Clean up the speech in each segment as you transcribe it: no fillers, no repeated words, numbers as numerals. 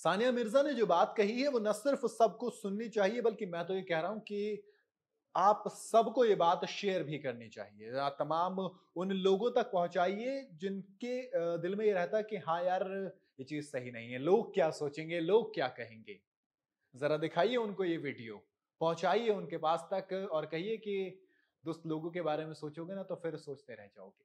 सानिया मिर्जा ने जो बात कही है वो न सिर्फ सबको सुननी चाहिए बल्कि मैं तो ये कह रहा हूं कि आप सबको ये बात शेयर भी करनी चाहिए। तमाम उन लोगों तक पहुंचाइए जिनके दिल में ये रहता है कि हाँ यार, ये चीज सही नहीं है, लोग क्या सोचेंगे, लोग क्या कहेंगे। जरा दिखाइए उनको ये वीडियो, पहुंचाइए उनके पास तक और कहिए कि दोस्त, लोगों के बारे में सोचोगे ना तो फिर सोचते रह जाओगे।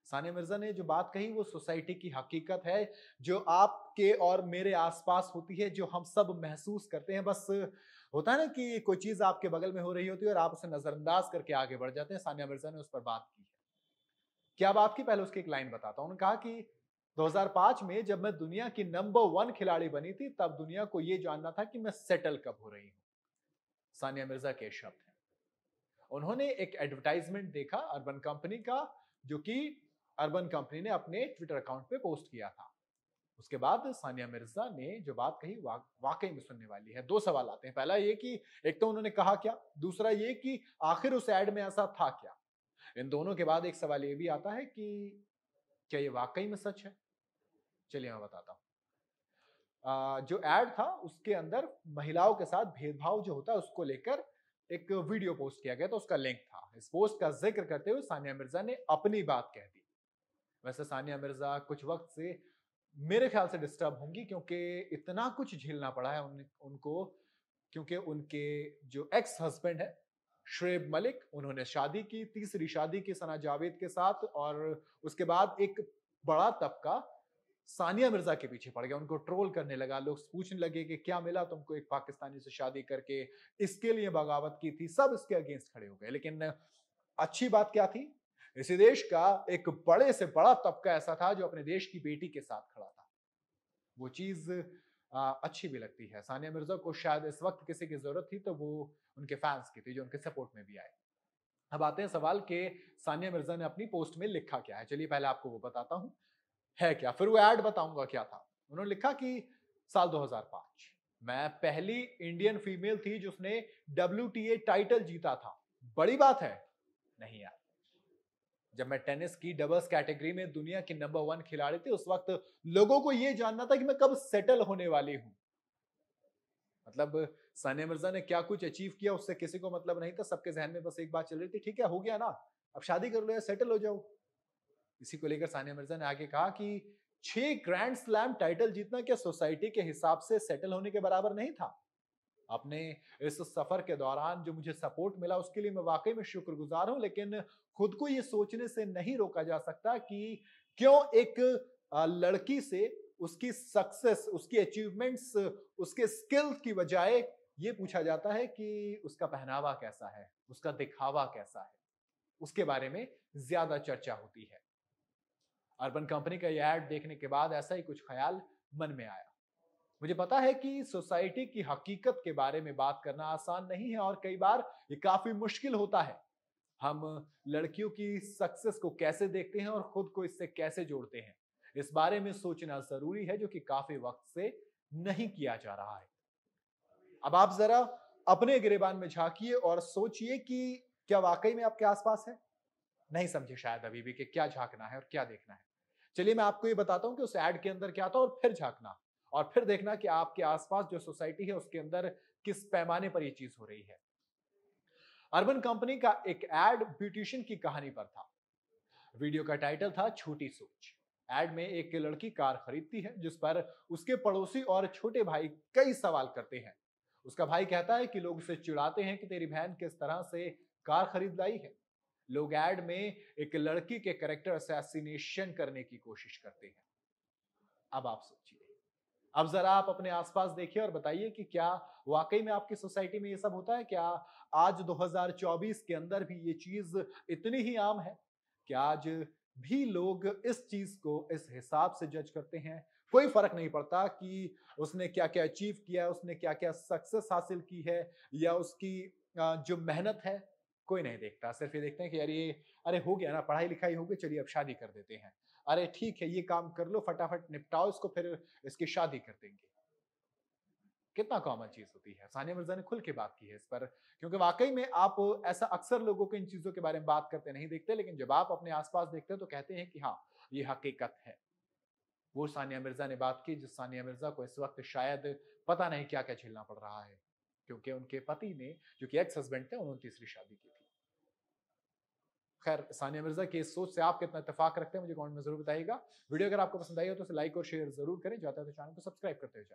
सानिया मिर्जा ने जो बात कही वो सोसाइटी की हकीकत है, जो आपके और मेरे आसपास होती है, जो हम सब महसूस करते हैं। बस होता है ना कि कोई चीज आपके बगल में हो रही होती है और आप उसे नजरअंदाज करके आगे बढ़ जाते हैं। सानिया मिर्जा ने उस पर बात की है। क्या बात की, पहले उसकी एक लाइन बताता हूं। उन्होंने कहा कि 2005 में जब मैं दुनिया की नंबर 1 खिलाड़ी बनी थी, तब दुनिया को यह जानना था कि मैं सेटल कब हो रही हूं। सानिया मिर्जा के शब्द हैं। उन्होंने एक एडवर्टाइजमेंट देखा अर्बन कंपनी का, जो कि अर्बन कंपनी ने अपने ट्विटर अकाउंट पे पोस्ट किया था। उसके बाद सानिया मिर्जा ने जो बात कही वाकई में सुनने वाली है। दो सवाल आते हैं। पहला ये कि एक तो उन्होंने कहा क्या, दूसरा ये कि आखिर उस एड में ऐसा था क्या। इन दोनों के बाद एक सवाल ये भी आता है कि क्या ये वाकई में सच है। चलिए मैं बताता हूं। जो एड था उसके अंदर महिलाओं के साथ भेदभाव जो होता है उसको लेकर एक वीडियो पोस्ट किया गया था, उसका लिंक था। इस पोस्ट का जिक्र करते हुए सानिया मिर्जा ने अपनी बात कह दी। वैसे सानिया मिर्जा कुछ वक्त से मेरे ख्याल से डिस्टर्ब होंगी, क्योंकि इतना कुछ झेलना पड़ा है उनको, क्योंकि उनके जो एक्स हस्बैंड है शुएब मलिक, उन्होंने शादी की, तीसरी शादी की सना जावेद के साथ, और उसके बाद एक बड़ा तबका सानिया मिर्जा के पीछे पड़ गया, उनको ट्रोल करने लगा। लोग पूछने लगे कि क्या मिला तुमको एक पाकिस्तानी से शादी करके, इसके लिए बगावत की थी। सब इसके अगेंस्ट खड़े हो गए। लेकिन अच्छी बात क्या थी, इसी देश का एक बड़े से बड़ा तबका ऐसा था जो अपने देश की बेटी के साथ खड़ा था। वो चीज अच्छी भी लगती है। सानिया मिर्जा को शायद इस वक्त किसी की जरूरत थी तो वो उनके फैंस की थी, जो उनके सपोर्ट में भी आए। अब आते हैं सवाल के सानिया मिर्जा ने अपनी पोस्ट में लिखा क्या है। चलिए पहले आपको वो बताता हूं है क्या, फिर वो ऐड बताऊंगा क्या था। उन्होंने लिखा कि साल 2005 मैं पहली इंडियन फीमेल थी जिसने WTA टाइटल जीता था। बड़ी बात है नहीं यार। जब मैं टेनिस की डबल्स कैटेगरी में दुनिया की नंबर 1 खिलाड़ी थी, उस वक्त लोगों को यह जानना था कि मैं कब सेटल होने वाली हूं। मतलब सानिया मिर्जा ने क्या कुछ अचीव किया उससे किसी को मतलब नहीं था। सबके जहन में बस एक बात चल रही थी, ठीक है हो गया ना, अब शादी कर लो या सेटल हो जाओ। इसी को लेकर सानिया मिर्जा ने आगे कहा कि 6 ग्रैंड स्लैम टाइटल जीतना क्या सोसाइटी के हिसाब से सेटल होने के बराबर नहीं था। अपने इस सफर के दौरान जो मुझे सपोर्ट मिला उसके लिए मैं वाकई में शुक्रगुजार हूं, लेकिन खुद को ये सोचने से नहीं रोका जा सकता कि क्यों एक लड़की से उसकी सक्सेस, उसकी अचीवमेंट्स, उसके स्किल्स की बजाय ये पूछा जाता है कि उसका पहनावा कैसा है, उसका दिखावा कैसा है, उसके बारे में ज्यादा चर्चा होती है। अर्बन कंपनी का यह ऐड देखने के बाद ऐसा ही कुछ ख्याल मन में आया। मुझे पता है कि सोसाइटी की हकीकत के बारे में बात करना आसान नहीं है और कई बार ये काफी मुश्किल होता है। हम लड़कियों की सक्सेस को कैसे देखते हैं और खुद को इससे कैसे जोड़ते हैं, इस बारे में सोचना जरूरी है, जो कि काफी वक्त से नहीं किया जा रहा है। अब आप जरा अपने गिरेबान में झांकिए और सोचिए कि क्या वाकई में आपके आसपास है। नहीं समझे शायद अभी भी कि क्या झांकना है और क्या देखना है। चलिए मैं आपको ये बताता हूं कि उस एड के अंदर क्या था और फिर झांकना, और फिर देखना कि आपके आसपास जो सोसाइटी है उसके अंदर किस पैमाने पर ये चीज हो रही है। अर्बन कंपनी का एक एड ब्यूटिशियन की कहानी पर था। वीडियो का टाइटल था छोटी सोच। एड में एक लड़की कार खरीदती है जिस पर उसके पड़ोसी और छोटे भाई कई सवाल करते हैं। उसका भाई कहता है कि लोग उसे चिढ़ाते हैं कि तेरी बहन किस तरह से कार खरीद लाई है। लोग एड में एक लड़की के कैरेक्टर असैसिनेशन करने की कोशिश करते हैं। अब आप सोचिए, अब जरा आप अपने आसपास देखिए और बताइए कि क्या वाकई में आपकी सोसाइटी में ये सब होता है। क्या आज 2024 के अंदर भी ये चीज इतनी ही आम है? क्या आज भी लोग इस चीज को इस हिसाब से जज करते हैं? कोई फर्क नहीं पड़ता कि उसने क्या क्या अचीव किया है, उसने क्या क्या सक्सेस हासिल की है, या उसकी जो मेहनत है, कोई नहीं देखता। सिर्फ ये देखते हैं कि यार ये, अरे हो गया ना, पढ़ाई लिखाई हो गई, चलिए अब शादी कर देते हैं। अरे ठीक है, ये काम कर लो, फटाफट निपटाओ इसको, फिर इसकी शादी कर देंगे। कितना कॉमन चीज होती है। सानिया मिर्जा ने खुल के बात की है इस पर, क्योंकि वाकई में आप ऐसा अक्सर लोगों को इन चीजों के बारे में बात करते नहीं देखते, लेकिन जब आप अपने आसपास देखते हैं तो कहते हैं कि हाँ, ये हकीकत है। वो सानिया मिर्जा ने बात की, जिस सानिया मिर्जा को इस वक्त शायद पता नहीं क्या क्या झेलना पड़ रहा है, क्योंकि उनके पति ने, जो कि एक्स हस्बैंड थे, उन्होंने तीसरी शादी की थी। खैर, सानिया मिर्जा की इस सोच से आप कितना इत्तेफाक रखते हैं मुझे कमेंट में जरूर बताइएगा। वीडियो अगर आपको पसंद आई हो तो इसे लाइक और शेयर जरूर करें। जाता है तो चैनल को सब्सक्राइब करते हुए जाएं।